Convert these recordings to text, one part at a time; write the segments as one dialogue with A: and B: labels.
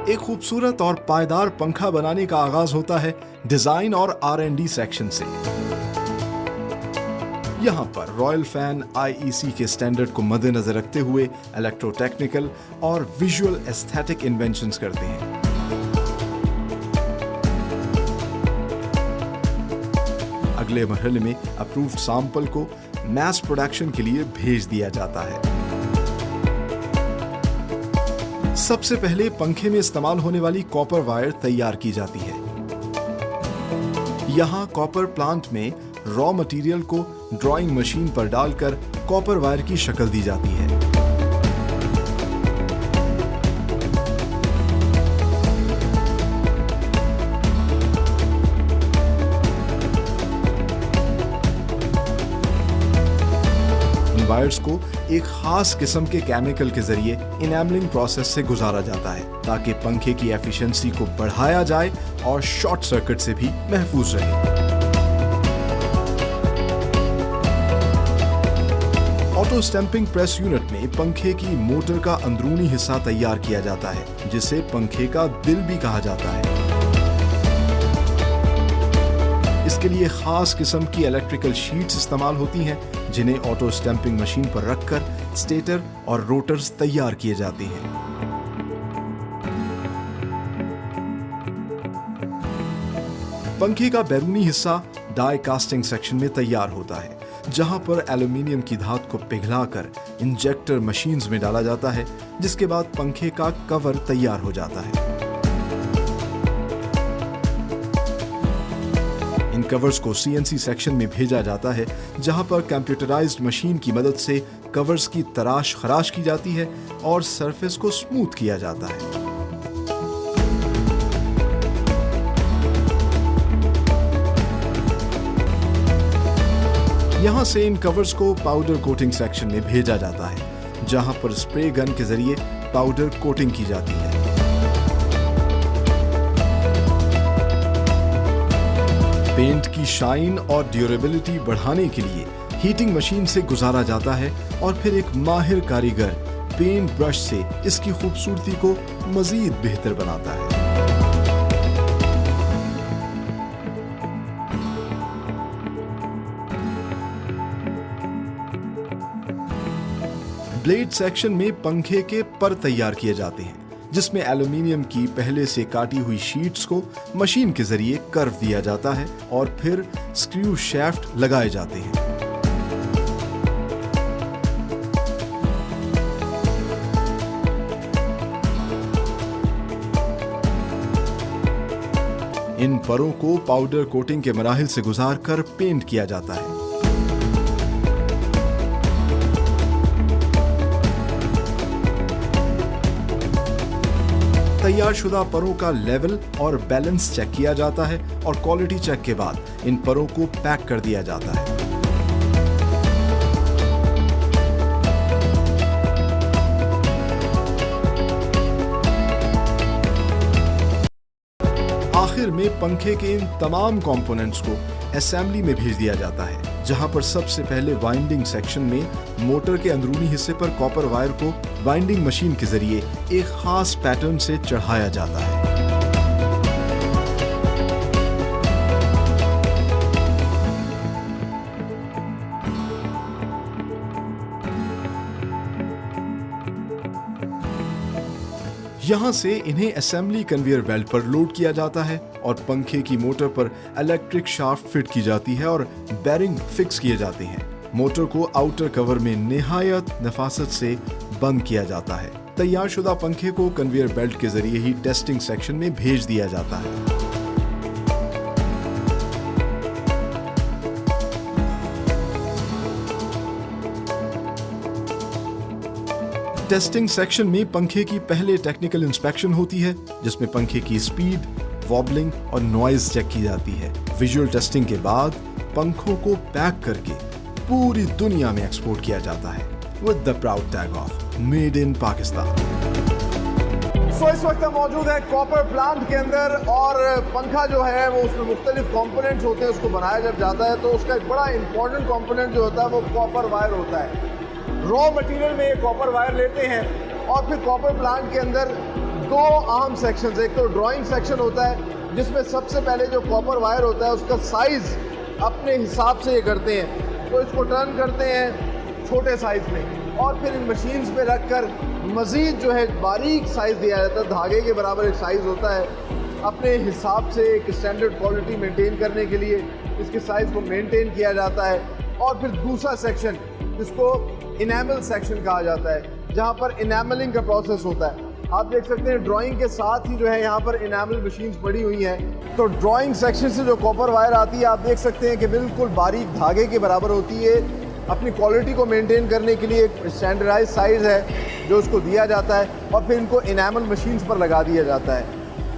A: एक खूबसूरत और पायदार पंखा बनाने का आगाज होता है डिजाइन और R&D सेक्शन से। यहाँ पर रॉयल फैन IEC के स्टैंडर्ड को मद्देनजर रखते हुए इलेक्ट्रोटेक्निकल और विजुअल एस्थेटिक इन्वेंशंस करते हैं। अगले मरहले में अप्रूव्ड सैंपल को मैस प्रोडक्शन के लिए भेज दिया जाता है। सबसे पहले पंखे में इस्तेमाल होने वाली कॉपर वायर तैयार की जाती है। यहाँ कॉपर प्लांट में रॉ मटेरियल को ड्राइंग मशीन पर डालकर कॉपर वायर की शक्ल दी जाती है। वायर्स को एक खास किस्म के केमिकल के जरिए इनेमलिंग प्रोसेस से गुजारा जाता है ताकि पंखे की एफिशिएंसी को बढ़ाया जाए और शॉर्ट सर्किट से भी महफूज रहे। ऑटो स्टैंपिंग प्रेस यूनिट में पंखे की मोटर का अंदरूनी हिस्सा तैयार किया जाता है जिसे पंखे का दिल भी कहा जाता है। इसके लिए खास किस्म की इलेक्ट्रिकल शीट्स इस्तेमाल होती हैं जिन्हें ऑटो स्टैंपिंग मशीन पर रखकर स्टेटर और रोटर्स तैयार किए जाते हैं। पंखे का बैरूनी हिस्सा डाई कास्टिंग सेक्शन में तैयार होता है जहां पर एल्यूमिनियम की धातु को पिघलाकर इंजेक्टर मशीन्स में डाला जाता है जिसके बाद पंखे का कवर तैयार हो जाता है। इन कवर्स को CNC सेक्शन में भेजा जाता है जहां पर कंप्यूटराइज्ड मशीन की मदद से कवर्स की तराश खराश की जाती है और सरफेस को स्मूथ किया जाता है। यहां से इन कवर्स को पाउडर कोटिंग सेक्शन में भेजा जाता है जहां पर स्प्रे गन के जरिए पाउडर कोटिंग की जाती है। पेंट की शाइन और ड्यूरेबिलिटी बढ़ाने के लिए हीटिंग मशीन से गुजारा जाता है और फिर एक माहिर कारीगर पेंट ब्रश से इसकी खूबसूरती को मजीद बेहतर बनाता है। ब्लेड सेक्शन में पंखे के पर तैयार किए जाते हैं जिसमें एल्यूमिनियम की पहले से काटी हुई शीट्स को मशीन के जरिए कर्व दिया जाता है और फिर स्क्रू शैफ्ट लगाए जाते हैं। इन परों को पाउडर कोटिंग के मराहिल से गुजारकर पेंट किया जाता है। तैयारशुदा परों का लेवल और बैलेंस चेक किया जाता है और क्वालिटी चेक के बाद इन परों को पैक कर दिया जाता है। आखिर में पंखे के इन तमाम कंपोनेंट्स को असेंबली में भेज दिया जाता है जहां पर सबसे पहले वाइंडिंग सेक्शन में मोटर के अंदरूनी हिस्से पर कॉपर वायर को वाइंडिंग मशीन के जरिए एक खास पैटर्न से चढ़ाया जाता है। यहां से इन्हें असेंबली कन्वेयर बेल्ट पर लोड किया जाता है और पंखे की मोटर पर इलेक्ट्रिक शाफ्ट फिट की जाती है और बेरिंग फिक्स किए जाते हैं। मोटर को आउटर कवर में निहायत नफासत से बंद किया जाता है। तैयारशुदा पंखे को कन्वेयर बेल्ट के जरिए ही टेस्टिंग सेक्शन में भेज दिया जाता है। टेस्टिंग सेक्शन में पंखे की पहले टेक्निकल इंस्पेक्शन होती है जिसमें पंखे की स्पीड, वॉबलिंग और नॉइज चेक की जाती है। विजुअल टेस्टिंग के बाद पंखों को पैक करके पूरी दुनिया में एक्सपोर्ट किया जाता है with the proud tag of made in Pakistan.
B: इस वक्त हम मौजूद है कॉपर प्लांट के अंदर और पंखा जो है वो उसमें मुख्तलिफ कंपोनेंट्स होते हैं। उसको बनाया जब जाता है तो उसका एक बड़ा इंपॉर्टेंट कंपोनेंट जो होता है वो कॉपर वायर होता है। रॉ मटेरियल में ये कॉपर वायर लेते हैं और फिर कॉपर प्लांट के अंदर दो अहम सेक्शन, एक तो ड्राइंग सेक्शन होता है जिसमें सबसे पहले जो कॉपर वायर होता है उसका साइज़ अपने हिसाब से ये करते हैं, तो इसको टर्न करते हैं छोटे साइज़ में और फिर इन मशीन्स पे रख कर मज़ीद जो है बारीक साइज़ दिया जाता है, धागे के बराबर एक साइज़ होता है। अपने हिसाब से एक स्टैंडर्ड क्वालिटी मेंटेन करने के लिए इसके साइज़ को मेंटेन किया जाता है। और फिर दूसरा सेक्शन जिसको इनेमल सेक्शन कहा जाता है, जहाँ पर इनेमलिंग का प्रोसेस होता है। आप देख सकते हैं ड्राइंग के साथ ही जो है यहाँ पर इनेमल मशीन्स पड़ी हुई हैं। तो ड्राइंग सेक्शन से जो कॉपर वायर आती है आप देख सकते हैं कि बिल्कुल बारीक धागे के बराबर होती है। अपनी क्वालिटी को मेंटेन करने के लिए एक स्टैंडर्डाइज साइज़ है जो उसको दिया जाता है और फिर इनको इनेमल मशीन्स पर लगा दिया जाता है।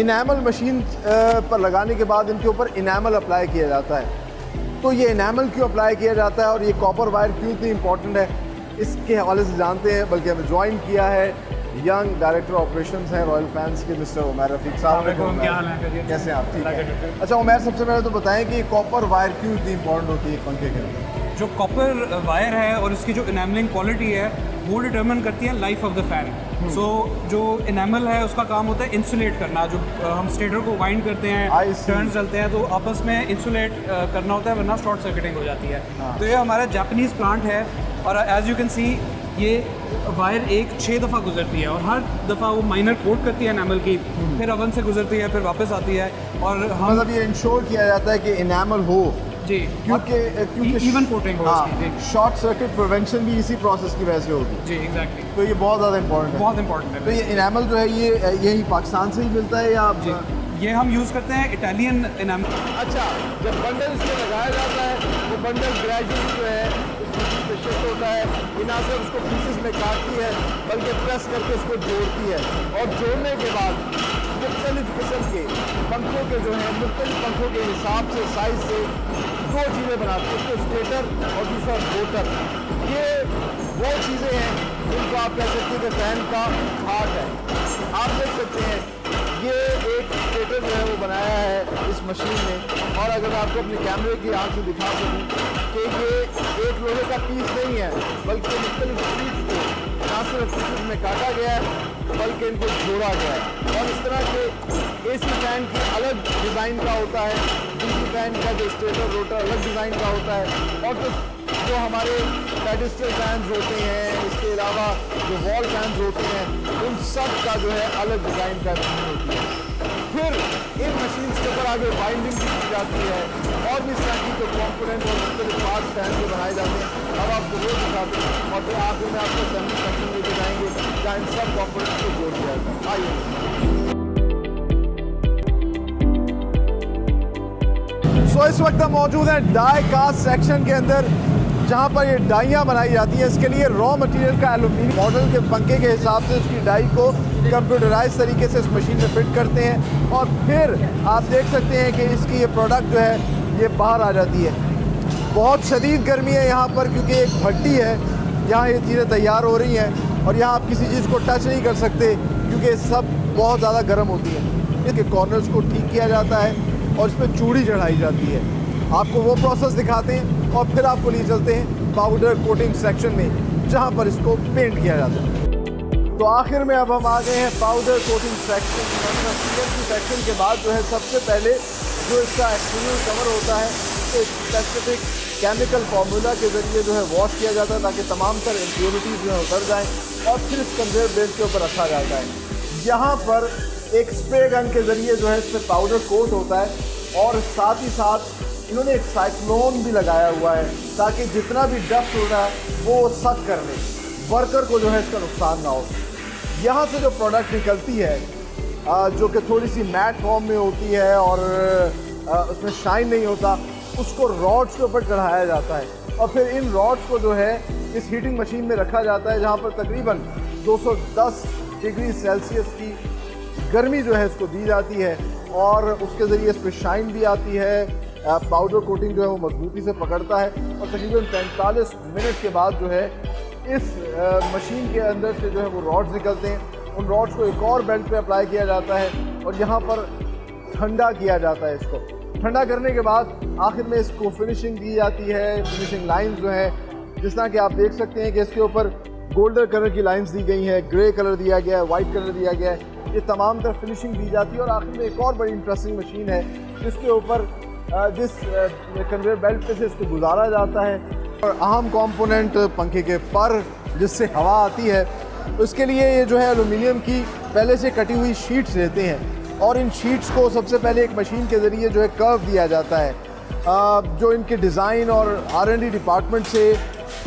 B: इनेमल मशीन पर लगाने के बाद इनके ऊपर इनेमल अप्लाई किया जाता है। तो ये इनेमल क्यों अप्लाई किया जाता है और ये कॉपर वायर क्यों इतनी इंपॉर्टेंट है, इसके हवाले से जानते हैं। बल्कि हमें ज्वाइन किया है यंग डायरेक्टर ऑपरेशंस हैं रॉयल फैंस के मिस्टर उमैर रफीक साहब। कैसे हैं आप? ठीक है। अच्छा उमैर, सबसे पहले तो बताएं कि कॉपर वायर क्यों इतनी इंपॉर्टेंट होती है पंखे के अंदर?
C: जो कॉपर वायर है और इसकी जो इनेमलिंग क्वालिटी है वो डिटर्मिन करती है लाइफ ऑफ द फैन। सो जो इनेमल है उसका काम होता है इंसुलेट करना। जो हम स्टेटर को वाइंड करते हैं, टर्न चलते हैं तो आपस में इंसुलेट करना होता है, वरना शॉर्ट सर्किटिंग हो जाती है। तो ये हमारा जापानीज़ प्लांट है और एज यू कैन सी ये वायर 6 दफ़ा गुजरती है और हर दफ़ा वो माइनर कोट करती है इनेमल की, फिर ओवन से गुजरती है, फिर वापस आती है। और हम
B: मतलब ये इंश्योर किया जाता है कि इनेमल हो
C: जी,
B: क्योंकि
C: इवन कोटिंग हो इसकी।
B: शॉर्ट सर्किट प्रिवेंशन भी इसी प्रोसेस की वजह से होगी।
C: जी एग्जैक्टली।
B: तो ये बहुत ज़्यादा इंपॉर्टेंट है।
C: बहुत इंपॉर्टेंट है।
B: तो ये इनेमल जो है ये यही पाकिस्तान से ही मिलता है या
C: जी, ये हम यूज़ करते हैं इटालियन इनेमल।
B: अच्छा, जब बंडल इसमें लगाया जाता है वो बंडल ग्रेजुअली जो है उस मशीन पे शिफ्ट होता है। बिना से उसको पीसेस में काटती है, बल्कि प्रेस करके उसको जोड़ती है और जोड़ने के बाद मुख्तलिफ किस्म के पंखों के जो है मुख्तलिफ पंखों के हिसाब से साइज से दो चीज़ें बनाती है, एक तो स्टेटर और दूसरा रोटर। ये वो चीज़ें हैं जिनको आप कह सकते हैं कि फैन का हार्ट है। आप देख सकते हैं ये एक स्टेटर जो है वो बनाया है इस मशीन ने। और अगर मैं आपको अपने कैमरे की आंख से दिखा सकूँ कि ये एक लोहे का पीस नहीं है, बल्कि मुख्तलिफ पीस को ना सिर्फ पीसेस में काटा गया है बल्कि इनको जोड़ा गया है। और इस तरह के एसी फैन की अलग डिज़ाइन का होता है, डीसी फैन का जो स्टेटर रोटर अलग डिज़ाइन का होता है, और जो हमारे पेडिस्टल फैंस होते हैं, इसके अलावा जो वॉल फैंस होते हैं, उन सब का जो है अलग डिज़ाइन का मशीन होती है। फिर इन मशीन्स के ऊपर आगे बाइंडिंग भी की जाती है और भी इस तरह की जो कॉम्पोनेंट और मुख्तलिफ पार्ट्स फैन के बनाए जाते हैं। अब आपको वो दिखाते हैं और फिर आखिर में आपको असेंबली सेक्शन लेके जाएंगे जहाँ इन सब कॉम्पोनेंट्स को जोड़ दिया जाता है। आइए। सो इस वक्त हम मौजूद हैं डाई कास्ट सेक्शन के अंदर, जहाँ पर ये डाइयाँ बनाई जाती हैं। इसके लिए रॉ मटेरियल का एल्यूमिनियम मॉडल के पंखे के हिसाब से उसकी डाई को कंप्यूटराइज तरीके से इस मशीन में फिट करते हैं और फिर आप देख सकते हैं कि इसकी ये प्रोडक्ट जो है ये बाहर आ जाती है। बहुत शदीद गर्मी है यहाँ पर क्योंकि एक भट्टी है, यहाँ ये चीज़ें तैयार हो रही हैं और यहाँ आप किसी चीज़ को टच नहीं कर सकते क्योंकि सब बहुत ज़्यादा गर्म होती है। इसके कॉर्नर्स को ठीक किया जाता है और इस पर चूड़ी चढ़ाई जाती है। आपको वो प्रोसेस दिखाते हैं और फिर आपको ले चलते हैं पाउडर कोटिंग सेक्शन में जहाँ पर इसको पेंट किया जाता है। तो आखिर में अब हम आ गए हैं पाउडर कोटिंग सेक्शन सेक्शन के बाद जो है सबसे पहले जो इसका एक्सटर्नल कवर होता है तो स्पेसिफिक केमिकल फार्मूला के ज़रिए जो है वॉश किया जाता है ताकि तमाम तर इम्प्योरिटीज़ जो है उतर जाएँ और फिर इस कन्वेयर बेल्ट के ऊपर रखा जाता है। यहाँ पर एक स्प्रे गन के ज़रिए जो है इस पर पाउडर कोट होता है और साथ ही साथ इन्होंने एक साइक्लोन भी लगाया हुआ है ताकि जितना भी डस्ट हो रहा है वो सक कर ले, वर्कर को जो है इसका नुकसान ना हो। यहाँ से जो प्रोडक्ट निकलती है जो कि थोड़ी सी मैट फॉर्म में होती है और उसमें शाइन नहीं होता, उसको रॉड्स के ऊपर चढ़ाया जाता है और फिर इन रॉड्स को जो है इस हीटिंग मशीन में रखा जाता है जहाँ पर तकरीबन 210 डिग्री सेल्सियस की गर्मी जो है इसको दी जाती है और उसके ज़रिए इस पर शाइन भी आती है। पाउडर कोटिंग जो है वो मजबूती से पकड़ता है और तकरीबन 45 मिनट के बाद जो है इस मशीन के अंदर से जो है वो रॉड्स निकलते हैं। उन रॉड्स को एक और बेल्ट पे अप्लाई किया जाता है और यहाँ पर ठंडा किया जाता है। इसको ठंडा करने के बाद आखिर में इसको फिनिशिंग दी जाती है। फिनिशिंग लाइन जो है जिस तरह कि आप देख सकते हैं कि इसके ऊपर गोल्डन कलर की लाइंस दी गई हैं, ग्रे कलर दिया गया है, वाइट कलर दिया गया है, ये तमाम तरफ फिनिशिंग दी जाती है। और आखिर में एक और बड़ी इंटरेस्टिंग मशीन है जिसके ऊपर जिस कन्वेयर बेल्ट पे से इसको गुजारा जाता है। और अहम कंपोनेंट पंखे के पर जिससे हवा आती है, उसके लिए ये जो है एलुमिनियम की पहले से कटी हुई शीट्स रहते हैं और इन शीट्स को सबसे पहले एक मशीन के ज़रिए जो है कर्व दिया जाता है, जो इनके डिज़ाइन और R&D डिपार्टमेंट से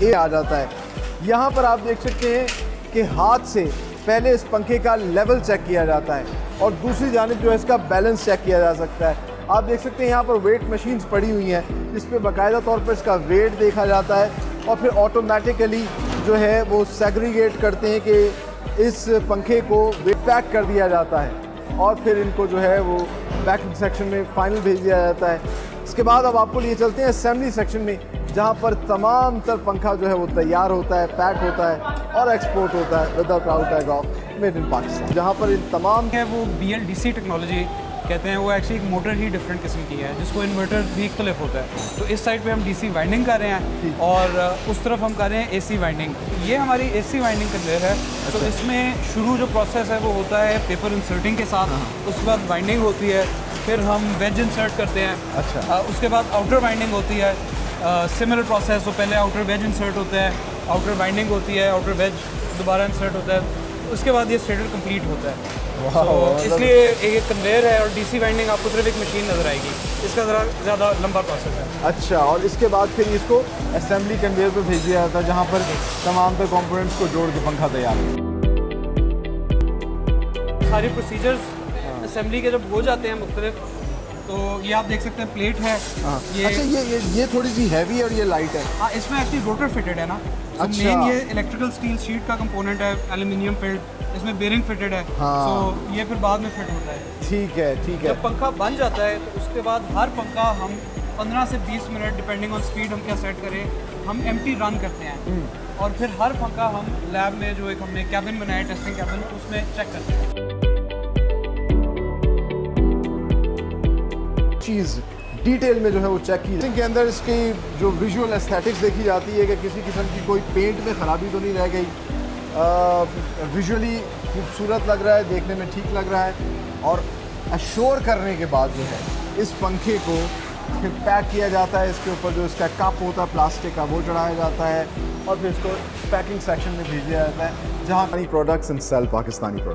B: ये आ जाता है। यहाँ पर आप देख सकते हैं कि हाथ से पहले इस पंखे का लेवल चेक किया जाता है और दूसरी जानिब जो है इसका बैलेंस चेक किया जा सकता है। आप देख सकते हैं यहाँ पर वेट मशीन्स पड़ी हुई हैं जिस पे बाकायदा तौर पर इसका वेट देखा जाता है और फिर ऑटोमेटिकली जो है वो सेग्रीगेट करते हैं कि इस पंखे को वेट पैक कर दिया जाता है और फिर इनको जो है वो पैकिंग सेक्शन में फाइनल भेज दिया जाता है। इसके बाद अब आपको लिए चलते हैं असेंबली सेक्शन में, जहाँ पर तमाम तर पंखा जो है वो तैयार होता है, पैक होता है और एक्सपोर्ट होता है with the proud tag of made in Pakistan. जहाँ पर इन तमाम
C: है वो BLDC टेक्नोलॉजी कहते हैं, वो एक्चुअली एक मोटर ही डिफरेंट किस्म की है जिसको इन्वर्टर भी इख्तलिफ होता है। तो इस साइड पे हम DC वाइंडिंग कर रहे हैं और उस तरफ हम कर रहे हैं AC वाइंडिंग। ये हमारी AC वाइंडिंग कन्वेयर है। तो इसमें शुरू जो प्रोसेस है वो होता है पेपर इंसर्टिंग के साथ, उसके बाद वाइंडिंग होती है, फिर हम वेज इंसर्ट करते हैं।
B: अच्छा।
C: उसके बाद आउटर वाइंडिंग होती है, सिमिलर प्रोसेस। तो पहले आउटर वेज इंसर्ट होता है, आउटर वाइंडिंग होती है, आउटर वेज दोबारा इंसर्ट होता है, उसके बाद ये स्ट्रेडर कंप्लीट होता है। तो इसलिए एक कन्वेयर है और DC वाइंडिंग आपको सिर्फ एक मशीन नज़र आएगी, इसका ज़रा ज़्यादा लंबा प्रोसेस है।
B: अच्छा, और इसके बाद फिर इसको असेंबली कन्वेयर पे भेज दिया जाता है जहाँ पर तमाम तर कंपोनेंट्स को जोड़ के पंखा तैयार है।
C: सारे प्रोसीजर्स असेंबली के जब हो जाते हैं मुख्तलिफ, तो ये आप देख सकते हैं प्लेट है। ये
B: अच्छा, ये थोड़ी सी हैवी है और ये लाइट है।
C: हाँ, इसमें एक्चुअली रोटर फिटेड है ना। तो
B: अच्छा।
C: मेन ये इलेक्ट्रिकल स्टील शीट का कंपोनेंट है, एल्यूमिनियम फिल्ड, इसमें बेरिंग फिटेड है।
B: हाँ।
C: तो ये फिर बाद में फिट होता है।
B: ठीक है, ठीक है।
C: जब पंखा बन जाता है तो उसके बाद हर पंखा हम 15 से 20 मिनट डिपेंडिंग ऑन स्पीड हम क्या सेट करें, हम एम्प्टी रन करते हैं और फिर हर पंखा हम लैब में जो एक हमने कैबिन बनाया, टेस्टिंग कैबिन, उसमें चेक करते हैं।
B: चीज़ डिटेल में जो है वो चेक की के अंदर इसकी जो विजुअल एस्थेटिक्स देखी जाती है कि किसी किस्म की कोई पेंट में ख़राबी तो नहीं रह गई, विजुअली खूबसूरत लग रहा है, देखने में ठीक लग रहा है। और अश्योर करने के बाद जो है इस पंखे को फिर पैक किया जाता है, इसके ऊपर जो इसका कप होता है प्लास्टिक का वो चढ़ाया जाता है और फिर इसको पैकिंग सेक्शन में भेज दिया जाता है जहाँ products and sale Pakistani product.